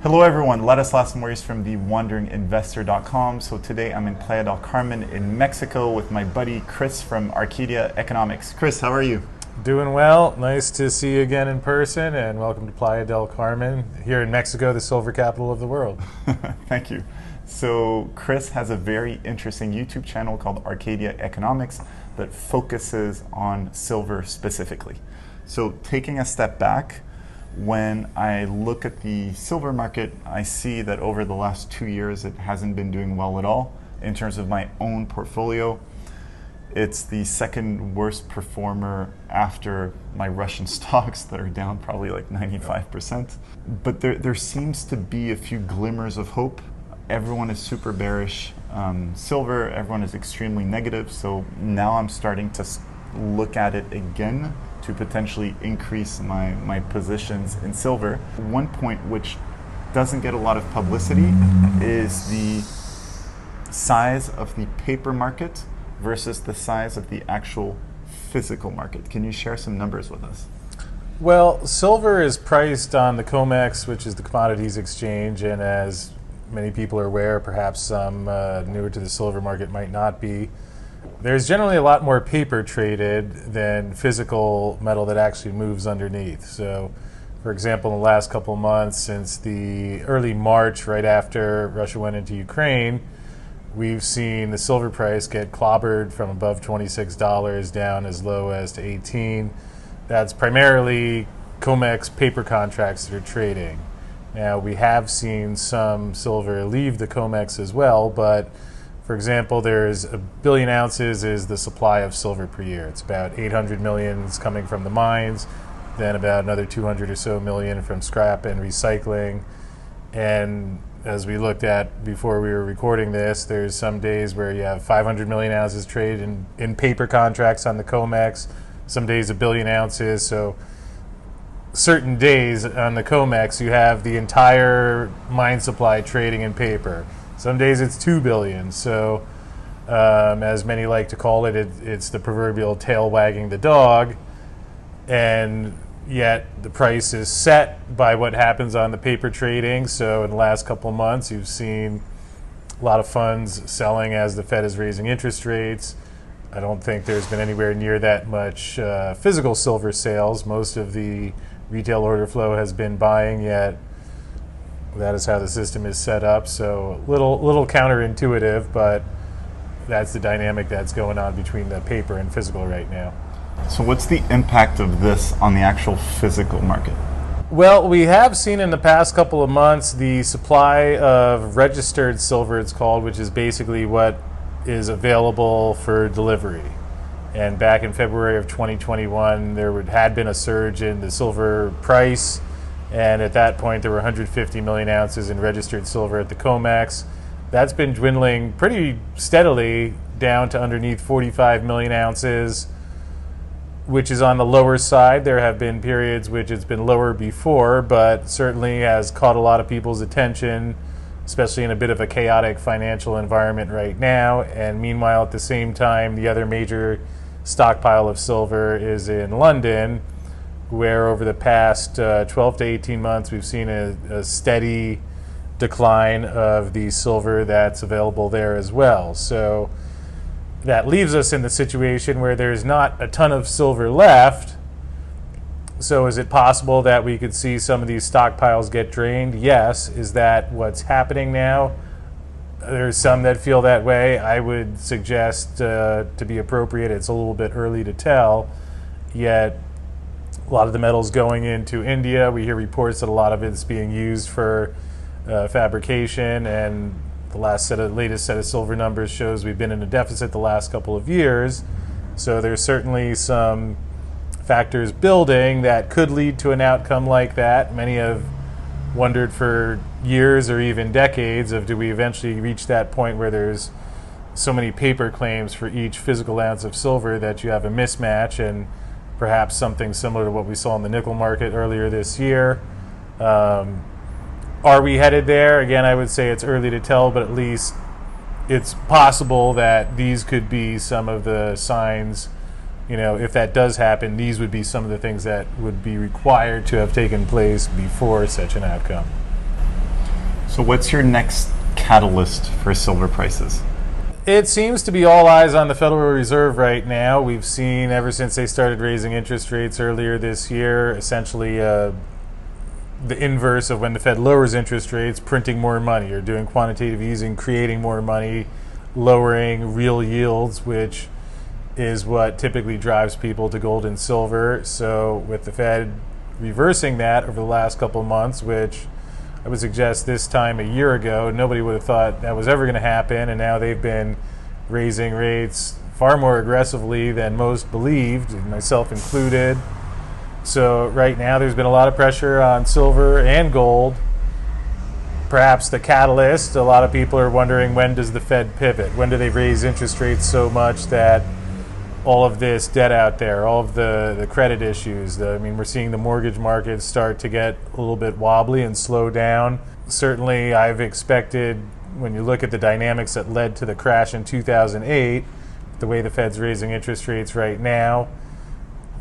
Hello everyone, Ladislas Maurice from dwindlinginvestor.com. So today I'm in Playa del Carmen in Mexico with my buddy Chris from Arcadia Economics. Chris, how are you? Doing well. Nice to see you again in person, and welcome to Playa del Carmen here in Mexico, the silver capital of the world. Thank you. So Chris has a very interesting YouTube channel called Arcadia Economics that focuses on silver specifically. So taking a step back, when I look at the silver market, I see that over the last 2 years it hasn't been doing well at all. In terms of my own portfolio, it's the second worst performer after my Russian stocks that are down probably like 95%. But there seems to be a few glimmers of hope. Everyone is super bearish. Silver, everyone is extremely negative. So now I'm starting to look at it again to potentially increase my positions in silver. One point which doesn't get a lot of publicity is the size of the paper market versus the size of the actual physical market. Can you share some numbers with us? Well, silver is priced on the COMEX, which is the commodities exchange, and as many people are aware, perhaps some newer to the silver market might not be, there's generally a lot more paper traded than physical metal that actually moves underneath. So, for example, in the last couple of months, since the early March, right after Russia went into Ukraine, we've seen the silver price get clobbered from above $26 down as low as to $18. That's primarily COMEX paper contracts that are trading. Now, we have seen some silver leave the COMEX as well, but for example, there's 1 billion ounces is the supply of silver per year. It's about 800 million is coming from the mines, then about another 200 or so million from scrap and recycling. And as we looked at before we were recording this, there's some days where you have 500 million ounces traded in paper contracts on the COMEX, some days 1 billion ounces. So certain days on the COMEX, you have the entire mine supply trading in paper. Some days it's 2 billion. So as many like to call it, it's the proverbial tail wagging the dog. And yet the price is set by what happens on the paper trading. So in the last couple of months, you've seen a lot of funds selling as the Fed is raising interest rates. I don't think there's been anywhere near that much physical silver sales. Most of the retail order flow has been buying, yet that is how the system is set up. So little counterintuitive, but that's the dynamic that's going on between the paper and physical right now. So what's the impact of this on the actual physical market? Well, we have seen in the past couple of months the supply of registered silver, it's called, which is basically what is available for delivery. And back in February of 2021, there had been a surge in the silver price. And at that point, there were 150 million ounces in registered silver at the COMEX. That's been dwindling pretty steadily down to underneath 45 million ounces, which is on the lower side. There have been periods which it's been lower before, but certainly has caught a lot of people's attention, especially in a bit of a chaotic financial environment right now. And meanwhile, at the same time, the other major stockpile of silver is in London, where over the past 12 to 18 months, we've seen a steady decline of the silver that's available there as well. So that leaves us in the situation where there's not a ton of silver left. So is it possible that we could see some of these stockpiles get drained? Yes. Is that what's happening now? There's some that feel that way. I would suggest, to be appropriate, it's a little bit early to tell, yet a lot of the metal's going into India. We hear reports that a lot of it's being used for fabrication, and the latest set of silver numbers shows we've been in a deficit the last couple of years. So there's certainly some factors building that could lead to an outcome like that. Many have wondered for years or even decades of, do we eventually reach that point where there's so many paper claims for each physical ounce of silver that you have a mismatch, and perhaps something similar to what we saw in the nickel market earlier this year. Are we headed there? Again, I would say it's early to tell, but at least it's possible that these could be some of the signs. You know, if that does happen, these would be some of the things that would be required to have taken place before such an outcome. So what's your next catalyst for silver prices? It seems to be all eyes on the Federal Reserve right now. We've seen ever since they started raising interest rates earlier this year, essentially the inverse of when the Fed lowers interest rates, printing more money or doing quantitative easing, creating more money, lowering real yields, which is what typically drives people to gold and silver. So with the Fed reversing that over the last couple of months, which I would suggest this time a year ago, nobody would have thought that was ever going to happen, and now they've been raising rates far more aggressively than most believed, myself included. So right now there's been a lot of pressure on silver and gold. Perhaps the catalyst, a lot of people are wondering, when does the Fed pivot? When do they raise interest rates so much that all of this debt out there, all of the credit issues, we're seeing the mortgage market start to get a little bit wobbly and slow down. Certainly I've expected, when you look at the dynamics that led to the crash in 2008, the way the Fed's raising interest rates right now,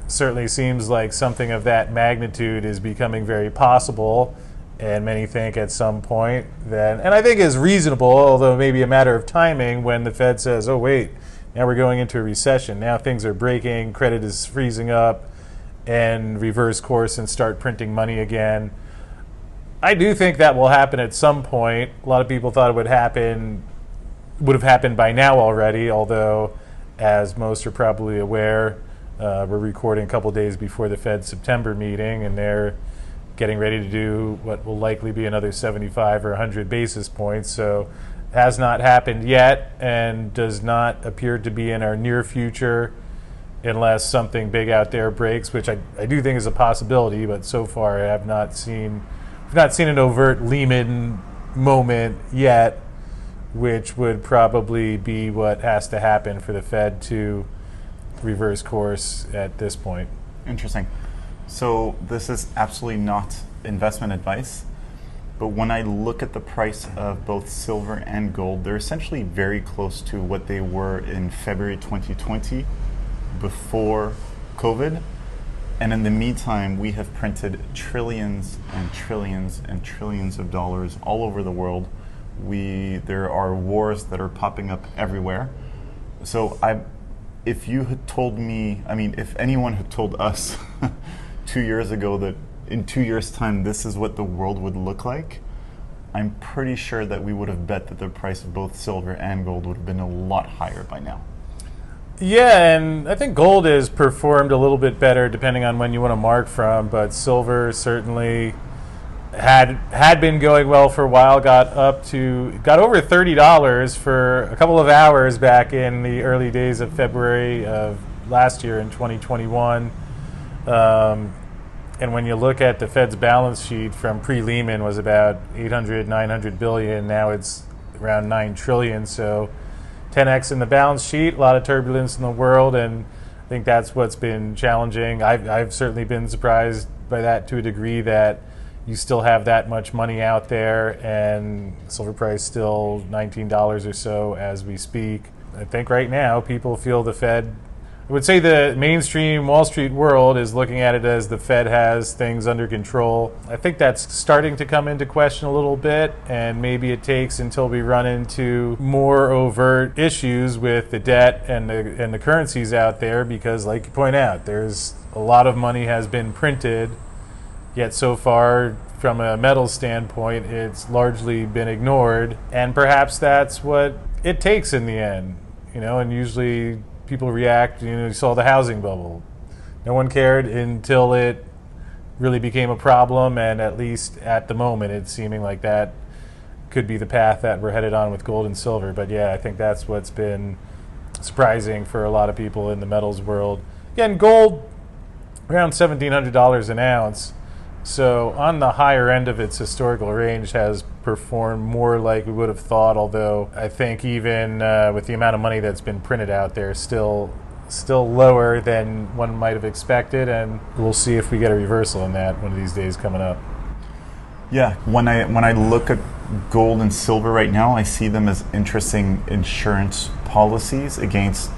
certainly seems like something of that magnitude is becoming very possible, and many think at some point then, and I think is reasonable, although maybe a matter of timing, when the Fed says, oh wait, now we're going into a recession, now things are breaking, credit is freezing up, and reverse course and start printing money again. I do think that will happen at some point. A lot of people thought it would have happened by now already, although, as most are probably aware, we're recording a couple days before the Fed's September meeting, and they're getting ready to do what will likely be another 75 or 100 basis points. So has not happened yet and does not appear to be in our near future unless something big out there breaks, which I do think is a possibility, but so far I have not seen an overt Lehman moment yet, which would probably be what has to happen for the Fed to reverse course at this point. Interesting. So this is absolutely not investment advice, but when I look at the price of both silver and gold, they're essentially very close to what they were in February 2020 before COVID. And in the meantime, we have printed trillions and trillions and trillions of dollars all over the world. There are wars that are popping up everywhere. So if you had told me, if anyone had told us 2 years ago that in 2 years' time this is what the world would look like, I'm pretty sure that we would have bet that the price of both silver and gold would have been a lot higher by now. Yeah, and I think gold has performed a little bit better depending on when you want to mark from, but silver certainly had been going well for a while, got over $30 for a couple of hours back in the early days of February of last year in 2021. And when you look at the Fed's balance sheet from pre-Lehman was about 900 billion. Now it's around 9 trillion. So 10x in the balance sheet, a lot of turbulence in the world, and I think that's what's been challenging. I've certainly been surprised by that to a degree, that you still have that much money out there, and silver price still $19 or so as we speak. I think right now people feel the Fed, I would say the mainstream Wall Street world is looking at it as the Fed has things under control. I think that's starting to come into question a little bit, and maybe it takes until we run into more overt issues with the debt and the currencies out there, because like you point out, there's a lot of money has been printed, yet so far from a metal standpoint it's largely been ignored, and perhaps that's what it takes in the end, and usually people react. You saw the housing bubble. No one cared until it really became a problem, and at least at the moment it's seeming like that could be the path that we're headed on with gold and silver. But yeah, I think that's what's been surprising for a lot of people in the metals world. Again, gold around $1,700 an ounce, so on the higher end of its historical range, has performed more like we would have thought, although I think even with the amount of money that's been printed out there, still lower than one might have expected, and we'll see if we get a reversal in that one of these days coming up. Yeah, when I look at gold and silver right now, I see them as interesting insurance policies against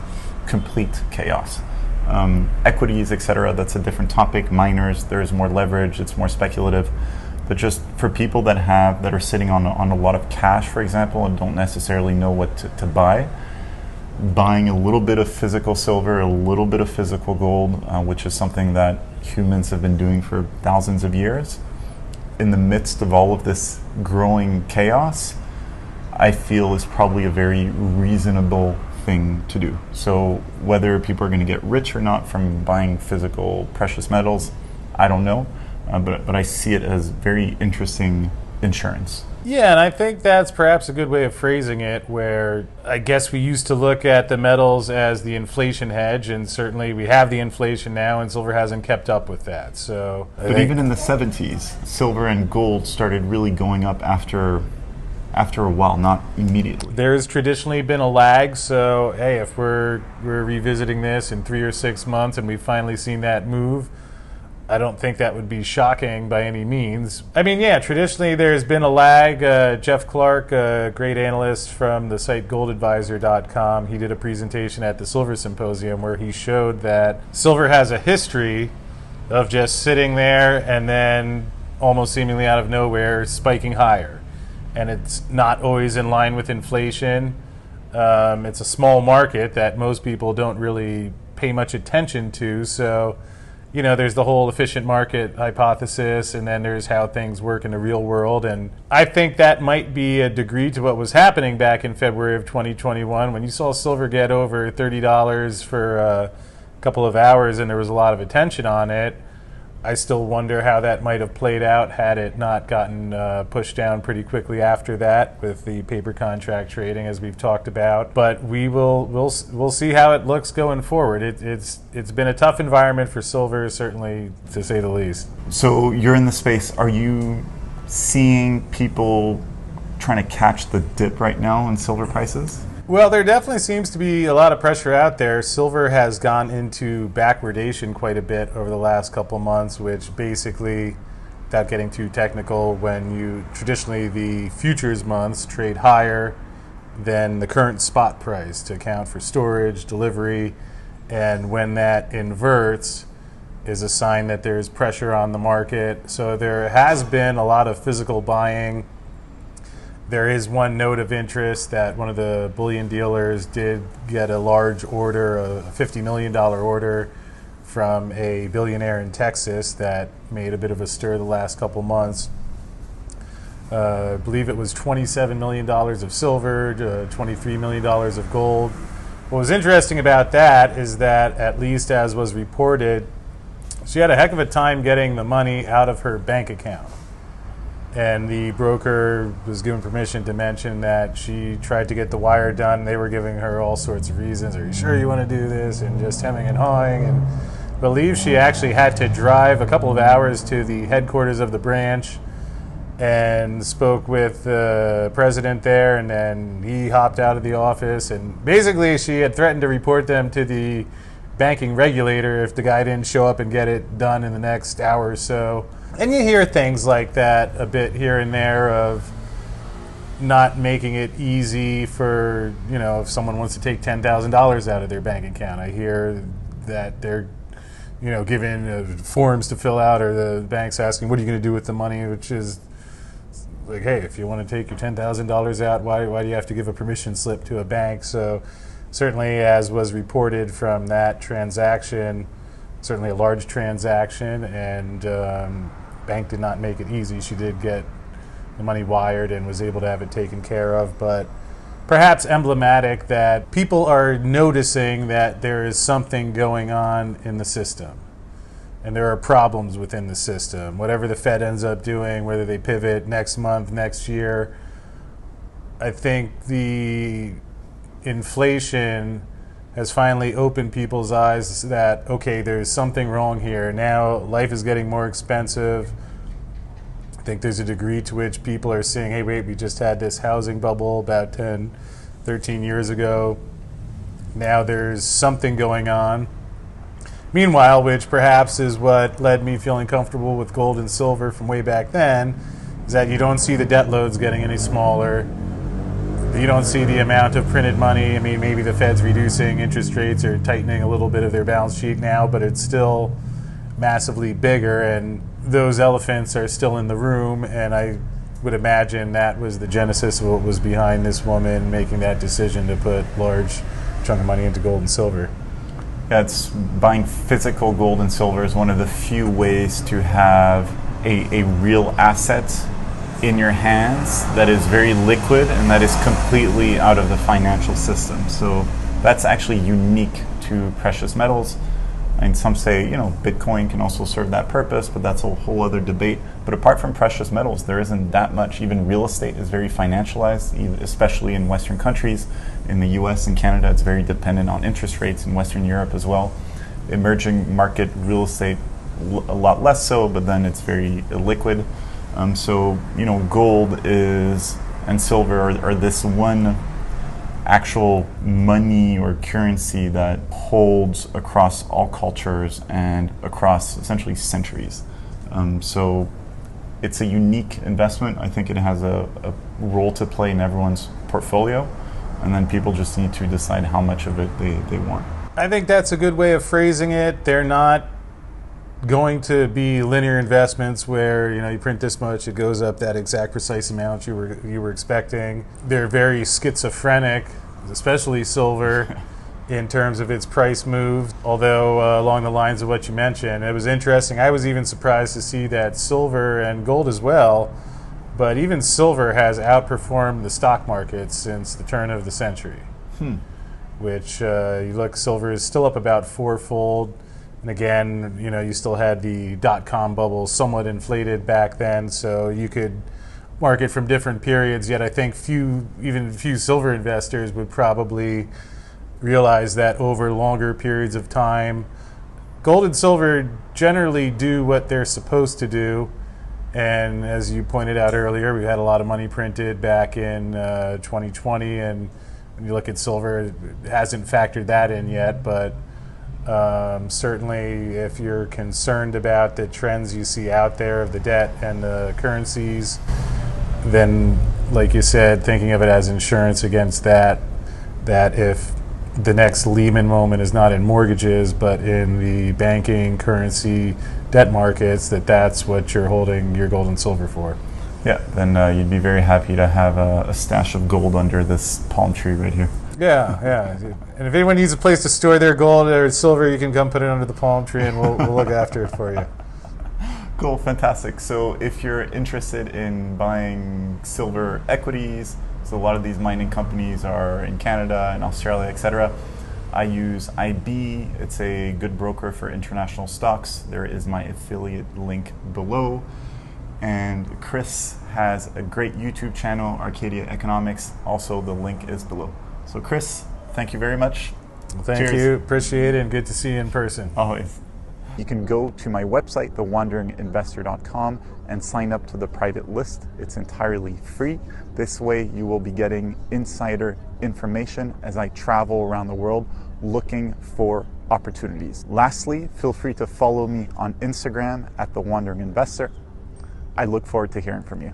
complete chaos. Equities, etc., that's a different topic. Miners, there's more leverage, it's more speculative. but just for people that are sitting on a lot of cash, for example, and don't necessarily know what to buy, buying a little bit of physical silver, a little bit of physical gold, which is something that humans have been doing for thousands of years, in the midst of all of this growing chaos, I feel is probably a very reasonable thing to do. So whether people are going to get rich or not from buying physical precious metals, I don't know, but I see it as very interesting insurance. Yeah, and I think that's perhaps a good way of phrasing it, where I guess we used to look at the metals as the inflation hedge, and certainly we have the inflation now, and silver hasn't kept up with that. So, but even in the 70s, silver and gold started really going up after a while, not immediately. There's traditionally been a lag, so hey, if we're revisiting this in 3 or 6 months and we've finally seen that move, I don't think that would be shocking by any means. I mean, yeah, traditionally there's been a lag. Jeff Clark, a great analyst from the site goldadvisor.com, he did a presentation at the Silver Symposium where he showed that silver has a history of just sitting there and then almost seemingly out of nowhere spiking higher. And it's not always in line with inflation. It's a small market that most people don't really pay much attention to, so you know, there's the whole efficient market hypothesis, and then there's how things work in the real world. And I think that might be a degree to what was happening back in February of 2021 when you saw silver get over $30 for a couple of hours and there was a lot of attention on it. I still wonder how that might have played out had it not gotten pushed down pretty quickly after that with the paper contract trading, as we've talked about. But we'll see how it looks going forward. It's been a tough environment for silver, certainly, to say the least. So you're in the space. Are you seeing people trying to catch the dip right now in silver prices? Well, there definitely seems to be a lot of pressure out there. Silver has gone into backwardation quite a bit over the last couple months, which basically, without getting too technical, when you traditionally the futures months trade higher than the current spot price to account for storage, delivery, and when that inverts is a sign that there's pressure on the market. So there has been a lot of physical buying. There is one note of interest that one of the bullion dealers did get a large order, a $50 million order from a billionaire in Texas that made a bit of a stir the last couple months. I believe it was $27 million of silver, $23 million of gold. What was interesting about that is that, at least as was reported, she had a heck of a time getting the money out of her bank account. And the broker was given permission to mention that she tried to get the wire done. They were giving her all sorts of reasons. Are you sure you want to do this? And just hemming and hawing. And I believe she actually had to drive a couple of hours to the headquarters of the branch and spoke with the president there. And then he hopped out of the office. And basically she had threatened to report them to the banking regulator if the guy didn't show up and get it done in the next hour or so. And you hear things like that a bit here and there of not making it easy for, you know, if someone wants to take $10,000 out of their bank account. I hear that they're, you know, given forms to fill out, or the bank's asking, what are you going to do with the money, which is like, hey, if you want to take your $10,000 out, why do you have to give a permission slip to a bank? So certainly, as was reported from that transaction, certainly a large transaction, and bank did not make it easy. She did get the money wired and was able to have it taken care of, but perhaps emblematic that people are noticing that there is something going on in the system and there are problems within the system. Whatever the Fed ends up doing, whether they pivot next month, next year, I think the inflation has finally opened people's eyes that, okay, there's something wrong here. Now life is getting more expensive. I think there's a degree to which people are saying, hey, wait, we just had this housing bubble about 10, 13 years ago. Now there's something going on. Meanwhile, which perhaps is what led me feeling comfortable with gold and silver from way back then, is that you don't see the debt loads getting any smaller. You don't see the amount of printed money. I mean, maybe the Fed's reducing interest rates or tightening a little bit of their balance sheet now, but it's still massively bigger. And those elephants are still in the room, and I would imagine that was the genesis of what was behind this woman making that decision to put large chunk of money into gold and silver. Yeah, it's buying physical gold and silver is one of the few ways to have a real asset in your hands that is very liquid and that is completely out of the financial system. So that's actually unique to precious metals. And some say, Bitcoin can also serve that purpose, but that's a whole other debate. But apart from precious metals, there isn't that much. Even real estate is very financialized, especially in Western countries. In the US and Canada, it's very dependent on interest rates. In Western Europe as well. Emerging market real estate, a lot less so, but then it's very illiquid. So, gold and silver are this one actual money or currency that holds across all cultures and across essentially centuries. So it's a unique investment. I think it has a role to play in everyone's portfolio, and then people just need to decide how much of it they want. I think that's a good way of phrasing it. They're not going to be linear investments where you print this much, it goes up that exact precise amount you were expecting. They're very schizophrenic, especially silver, in terms of its price move. Although along the lines of what you mentioned, it was interesting. I was even surprised to see that silver and gold as well, but even silver has outperformed the stock market since the turn of the century. Which you look, silver is still up about fourfold. And again, you still had the dot-com bubble somewhat inflated back then, so you could market from different periods, yet I think few silver investors would probably realize that over longer periods of time, gold and silver generally do what they're supposed to do. And as you pointed out earlier, we had a lot of money printed back in 2020, and when you look at silver, it hasn't factored that in yet, but certainly if you're concerned about the trends you see out there of the debt and the currencies, then like you said, thinking of it as insurance against that if the next Lehman moment is not in mortgages but in the banking, currency, debt markets, that's what you're holding your gold and silver for. Yeah, then you'd be very happy to have a stash of gold under this palm tree right here. Yeah. And if anyone needs a place to store their gold or silver, you can come put it under the palm tree and we'll look after it for you. Cool, fantastic. So if you're interested in buying silver equities, so a lot of these mining companies are in Canada and Australia, etc. I use IB. It's a good broker for international stocks. There is my affiliate link below. And Chris has a great YouTube channel, Arcadia Economics. Also, the link is below. So Chris, thank you very much. Well, thank you. Appreciate it, and good to see you in person. Always. You can go to my website, thewanderinginvestor.com, and sign up to the private list. It's entirely free. This way you will be getting insider information as I travel around the world looking for opportunities. Lastly, feel free to follow me on Instagram at The Wandering Investor. I look forward to hearing from you.